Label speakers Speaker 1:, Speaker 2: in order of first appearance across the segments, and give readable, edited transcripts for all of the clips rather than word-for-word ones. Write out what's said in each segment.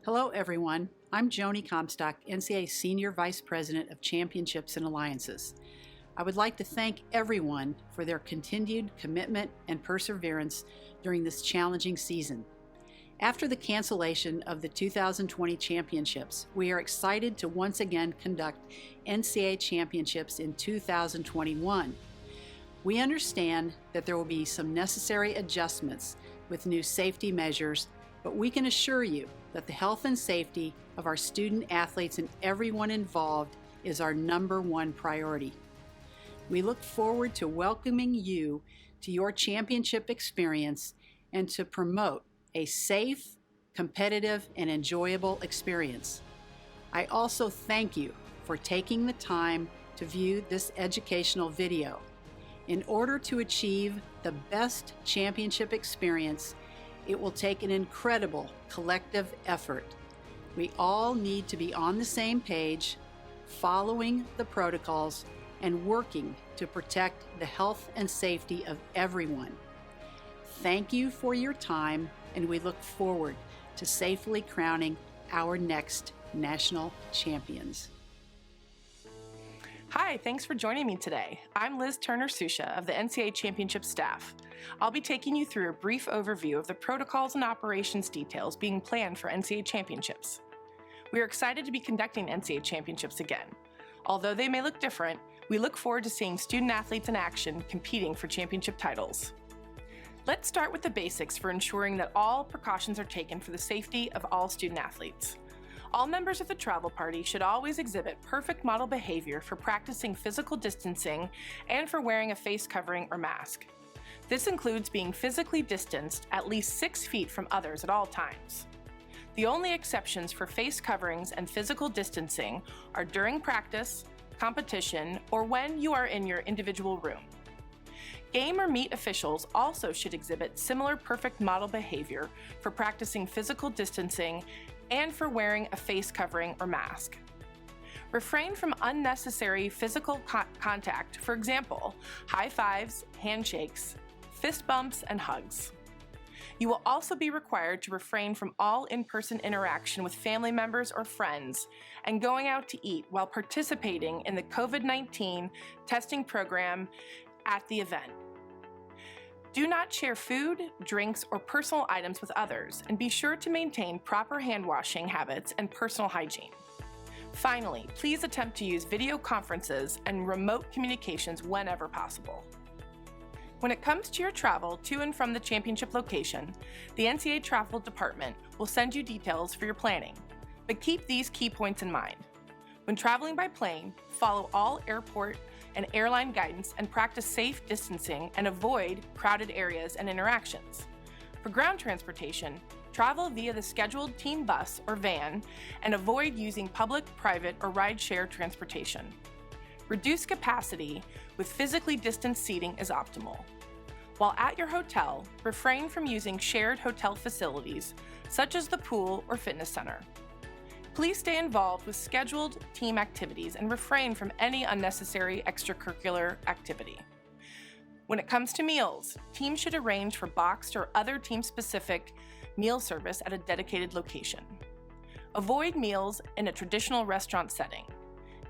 Speaker 1: Hello, everyone. I'm Joni Comstock, NCAA Senior Vice President of Championships and Alliances. I would like to thank everyone for their continued commitment and perseverance during this challenging season. After the cancellation of the 2020 championships, we are excited to once again conduct NCAA championships in 2021. We understand that there will be some necessary adjustments with new safety measures, but we can assure you that the health and safety of our student athletes and everyone involved is our number one priority. We look forward to welcoming you to your championship experience and to promote a safe, competitive, and enjoyable experience. I also thank you for taking the time to view this educational video. In order to achieve the best championship experience, it will take an incredible collective effort. We all need to be on the same page, following the protocols, and working to protect the health and safety of everyone. Thank you for your time, and we look forward to safely crowning our next national champions.
Speaker 2: Hi, thanks for joining me today. I'm Liz Turner-Susha of the NCAA Championship staff. I'll be taking you through a brief overview of the protocols and operations details being planned for NCAA Championships. We are excited to be conducting NCAA Championships again. Although they may look different, we look forward to seeing student athletes in action competing for championship titles. Let's start with the basics for ensuring that all precautions are taken for the safety of all student athletes. All members of the travel party should always exhibit perfect model behavior for practicing physical distancing and for wearing a face covering or mask. This includes being physically distanced at least 6 feet from others at all times. The only exceptions for face coverings and physical distancing are during practice, competition, or when you are in your individual room. Game or meet officials also should exhibit similar perfect model behavior for practicing physical distancing and for wearing a face covering or mask. Refrain from unnecessary physical contact, for example, high fives, handshakes, fist bumps, and hugs. You will also be required to refrain from all in-person interaction with family members or friends and going out to eat while participating in the COVID-19 testing program at the event. Do not share food, drinks, or personal items with others, and be sure to maintain proper hand washing habits and personal hygiene. Finally, please attempt to use video conferences and remote communications whenever possible. When it comes to your travel to and from the championship location, the NCAA Travel Department will send you details for your planning, but keep these key points in mind. When traveling by plane, follow all airport and airline guidance and practice safe distancing and avoid crowded areas and interactions. For ground transportation, travel via the scheduled team bus or van and avoid using public, private, or ride-share transportation. Reduced capacity with physically distanced seating is optimal. While at your hotel, refrain from using shared hotel facilities such as the pool or fitness center. Please stay involved with scheduled team activities and refrain from any unnecessary extracurricular activity. When it comes to meals, teams should arrange for boxed or other team-specific meal service at a dedicated location. Avoid meals in a traditional restaurant setting.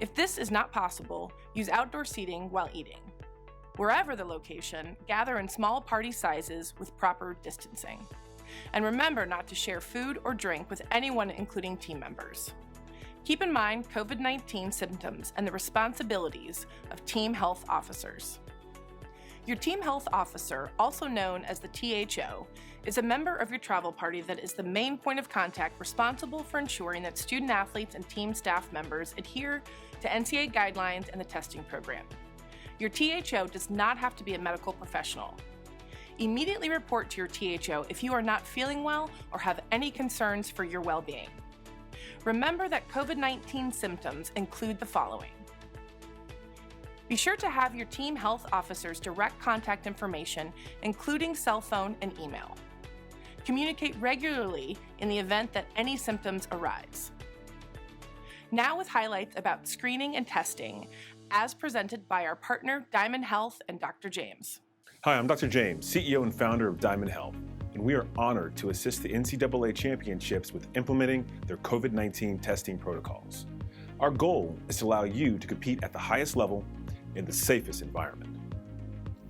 Speaker 2: If this is not possible, use outdoor seating while eating. Wherever the location, gather in small party sizes with proper distancing. And remember not to share food or drink with anyone, including team members. Keep in mind COVID-19 symptoms and the responsibilities of team health officers. Your team health officer, also known as the THO, is a member of your travel party that is the main point of contact responsible for ensuring that student athletes and team staff members adhere to NCAA guidelines and the testing program. Your THO does not have to be a medical professional. Immediately report to your THO if you are not feeling well or have any concerns for your well-being. Remember that COVID-19 symptoms include the following. Be sure to have your team health officer's direct contact information, including cell phone and email. Communicate regularly in the event that any symptoms arise. Now with highlights about screening and testing, as presented by our partner Diamond Health and Dr. James.
Speaker 3: Hi, I'm Dr. James, CEO and founder of Diamond Health. and we are honored to assist the NCAA championships with implementing their COVID-19 testing protocols. Our goal is to allow you to compete at the highest level in the safest environment.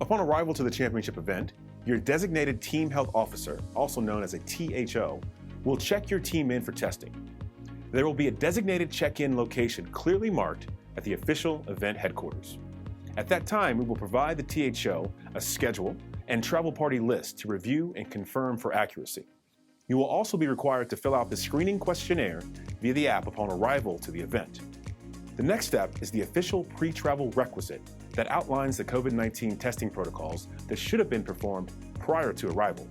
Speaker 3: Upon arrival to the championship event, your designated team health officer, also known as a THO, will check your team in for testing. There will be a designated check-in location clearly marked at the official event headquarters. At that time, we will provide the THO a schedule and travel party list to review and confirm for accuracy. You will also be required to fill out the screening questionnaire via the app upon arrival to the event. The next step is the official pre-travel requisite that outlines the COVID-19 testing protocols that should have been performed prior to arrival.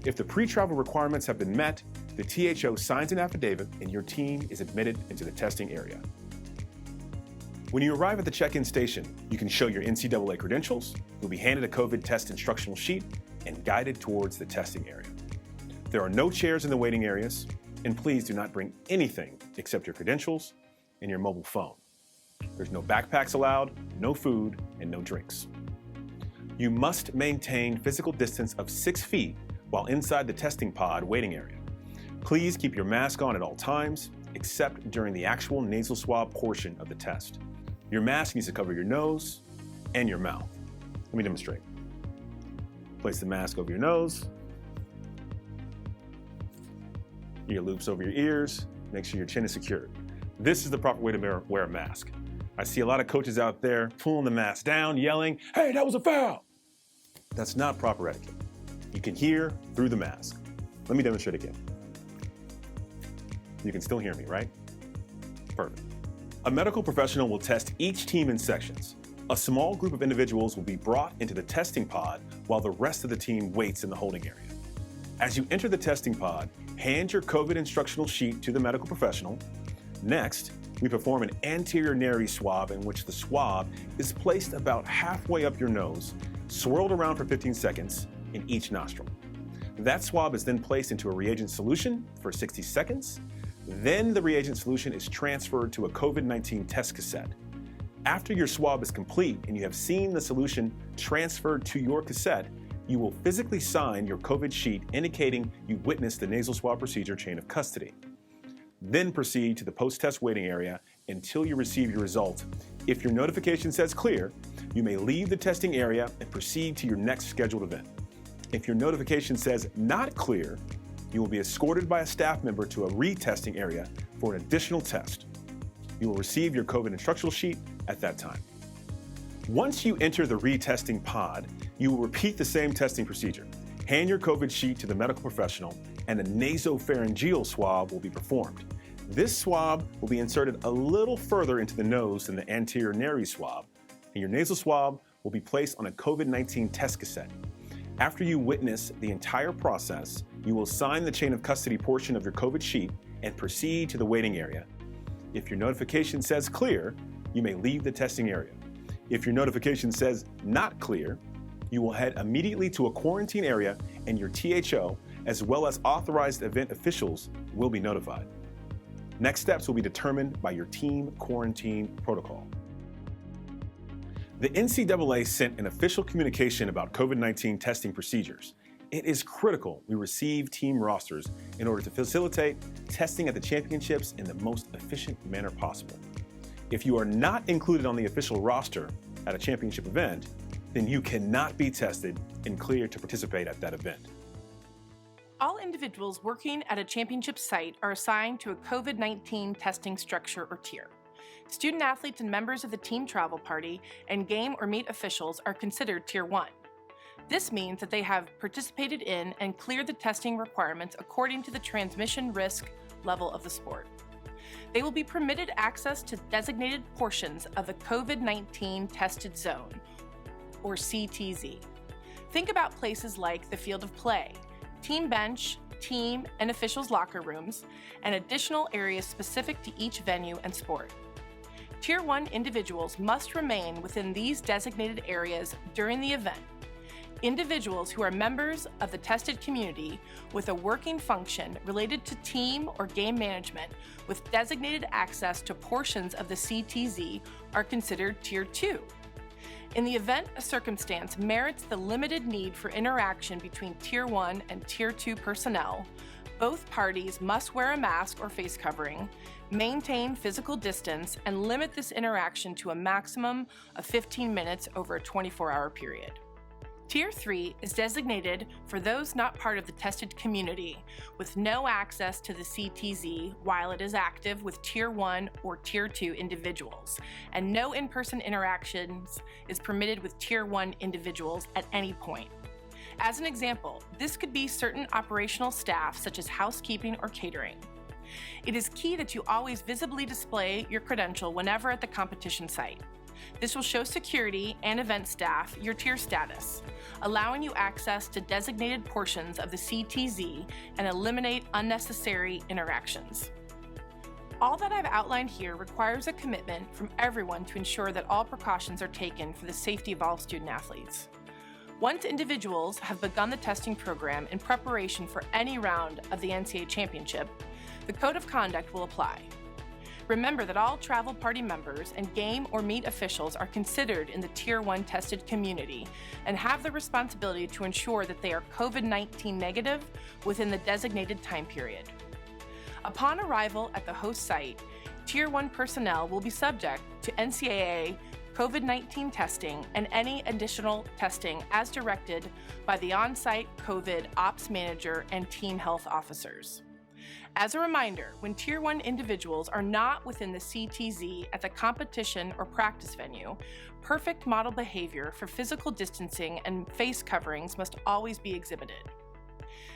Speaker 3: If the pre-travel requirements have been met, the THO signs an affidavit and your team is admitted into the testing area. When you arrive at the check-in station, you can show your NCAA credentials, you'll be handed a COVID test instructional sheet, and guided towards the testing area. There are no chairs in the waiting areas, and please do not bring anything except your credentials and your mobile phone. There's no backpacks allowed, no food, and no drinks. You must maintain physical distance of 6 feet while inside the testing pod waiting area. Please keep your mask on at all times, except during the actual nasal swab portion of the test. Your mask needs to cover your nose and your mouth. Let me demonstrate. Place the mask over your nose, ear loops over your ears, make sure your chin is secured. This is the proper way to wear a mask. I see a lot of coaches out there pulling the mask down, yelling, "Hey, that was a foul!" That's not proper etiquette. You can hear through the mask. Let me demonstrate again. You can still hear me, right? Perfect. A medical professional will test each team in sections. A small group of individuals will be brought into the testing pod while the rest of the team waits in the holding area. As you enter the testing pod, hand your COVID instructional sheet to the medical professional. Next, we perform an anterior nary swab in which the swab is placed about halfway up your nose, swirled around for 15 seconds in each nostril. That swab is then placed into a reagent solution for 60 seconds. Then the reagent solution is transferred to a COVID-19 test cassette. After your swab is complete and you have seen the solution transferred to your cassette, you will physically sign your COVID sheet indicating you witnessed the nasal swab procedure chain of custody. Then proceed to the post-test waiting area until you receive your result. If your notification says clear, you may leave the testing area and proceed to your next scheduled event. If your notification says not clear, you will be escorted by a staff member to a retesting area for an additional test. You will receive your COVID instructional sheet at that time. Once you enter the retesting pod, you will repeat the same testing procedure. Hand your COVID sheet to the medical professional and a nasopharyngeal swab will be performed. This swab will be inserted a little further into the nose than the anterior nary swab, and your nasal swab will be placed on a COVID-19 test cassette. After you witness the entire process, you will sign the chain of custody portion of your COVID sheet and proceed to the waiting area. If your notification says clear, you may leave the testing area. If your notification says not clear, you will head immediately to a quarantine area and your THO, as well as authorized event officials, will be notified. Next steps will be determined by your team quarantine protocol. The NCAA sent an official communication about COVID-19 testing procedures. It is critical we receive team rosters in order to facilitate testing at the championships in the most efficient manner possible. If you are not included on the official roster at a championship event, then you cannot be tested and cleared to participate at that event.
Speaker 2: All individuals working at a championship site are assigned to a COVID-19 testing structure or tier. Student athletes and members of the team travel party and game or meet officials are considered Tier 1. This means that they have participated in and cleared the testing requirements according to the transmission risk level of the sport. They will be permitted access to designated portions of the COVID-19 tested zone, or CTZ. Think about places like the field of play, team bench, team and officials' locker rooms, and additional areas specific to each venue and sport. Tier 1 individuals must remain within these designated areas during the event. Individuals who are members of the tested community with a working function related to team or game management with designated access to portions of the CTZ are considered Tier 2. In the event a circumstance merits the limited need for interaction between Tier 1 and Tier 2 personnel, both parties must wear a mask or face covering, maintain physical distance, and limit this interaction to a maximum of 15 minutes over a 24-hour period. Tier 3 is designated for those not part of the tested community, with no access to the CTZ while it is active with Tier 1 or Tier 2 individuals, and no in-person interactions is permitted with Tier 1 individuals at any point. As an example, this could be certain operational staff such as housekeeping or catering. It is key that you always visibly display your credential whenever at the competition site. This will show security and event staff your tier status, allowing you access to designated portions of the CTZ and eliminate unnecessary interactions. All that I've outlined here requires a commitment from everyone to ensure that all precautions are taken for the safety of all student athletes. Once individuals have begun the testing program in preparation for any round of the NCAA championship, the Code of Conduct will apply. Remember that all travel party members and game or meet officials are considered in the Tier 1 tested community and have the responsibility to ensure that they are COVID-19 negative within the designated time period. Upon arrival at the host site, Tier 1 personnel will be subject to NCAA COVID-19 testing and any additional testing as directed by the on-site COVID Ops Manager and Team Health Officers. As a reminder, when Tier 1 individuals are not within the CTZ at the competition or practice venue, perfect model behavior for physical distancing and face coverings must always be exhibited.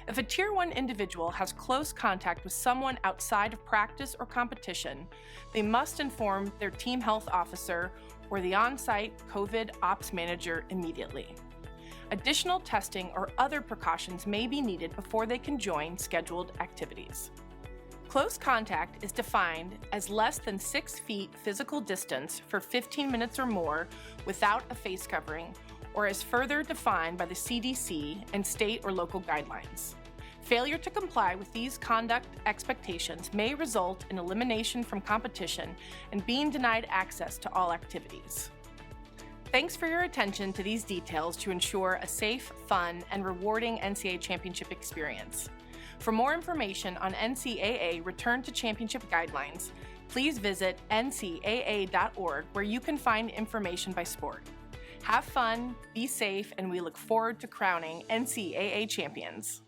Speaker 2: If a Tier 1 individual has close contact with someone outside of practice or competition, they must inform their team health officer or the on-site COVID Ops Manager immediately. Additional testing or other precautions may be needed before they can join scheduled activities. Close contact is defined as less than 6 feet physical distance for 15 minutes or more without a face covering, or as further defined by the CDC and state or local guidelines. Failure to comply with these conduct expectations may result in elimination from competition and being denied access to all activities. Thanks for your attention to these details to ensure a safe, fun, and rewarding NCAA championship experience. For more information on NCAA Return to Championship guidelines, please visit ncaa.org, where you can find information by sport. Have fun, be safe, and we look forward to crowning NCAA champions.